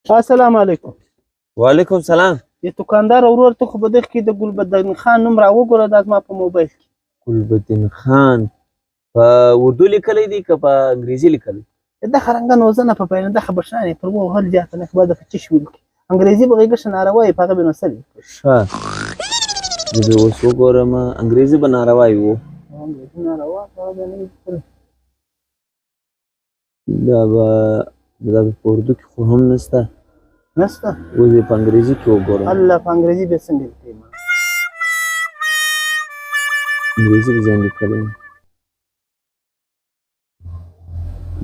السلام علیکم. وعلیکم سلام. د دوکاندار ورور ته خو په دغه کې د ګلبدین خان نوم راوګوره دا زما په موبایل کې. ګلبدین خان په اردو لیکلی دی که په انګریزي لیکلی؟ دغه رنګه نو زه نه په پیژنم، دغه بشنانې پر وهل زیاته نه باید په چش ولیکي. انګریزي به غېږه شه ناروا یې په هغه به نو څه لیکي. ښه زه به اوس وګورم. انګریزي به ناروا یې و. انګریزي ناروا هغه به نه لیکلی. دا به په اردو کې خو هم نشته. نشته؟ اوس یې په انګریزي کې وګورم. الله په انګریزي به څنګه لیکي؟ انګریزي به ځان لیکلی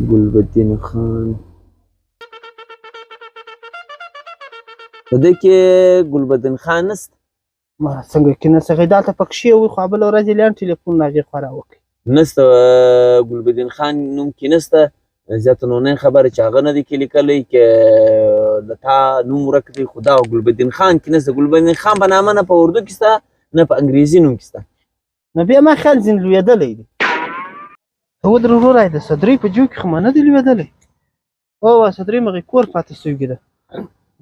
ګلبدین خان. په دې کې ګلبدین خان نشته. ما څنګه کې نشته؟ دلته پکښې وي خو بله ورځ یې لاند ټلیفون هغې خوا راوکړي. نشته ګلبدین خان نوم کې نشته. زیاته نونی خبره چې هغه نه دی کې لیکلی که د تا نوم ورک دی، خو دا ګلبدین خان کې نشته. ګلبدین خان په نامه نه په اردو کې شته نه په انګریزي نوم کې شته. نو بیا ما خیال ځینې لوېدلی دی. ودرې وروری د صدرۍ په جو کې خو ما نه دی لوېدلی. او صدرۍ مغې کور پاتې سوې ده.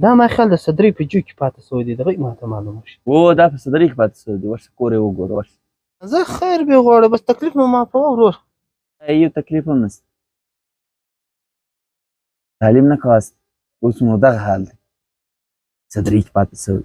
دا ما خیال د صدرۍ په جو کې پاتې سوی دی، دغه ماته معلومه شي. او دا په صدرۍ کې پاتې سوی دی. ورشه کور یې وګوره. ورشه زه خیر به غواړم، بس تکلیف مو معافوه ورور. یو تکلیف هم نشته. تعلیم نه کوه، اوس مو دغه حال دی، صدرۍ کې پاتې سوی.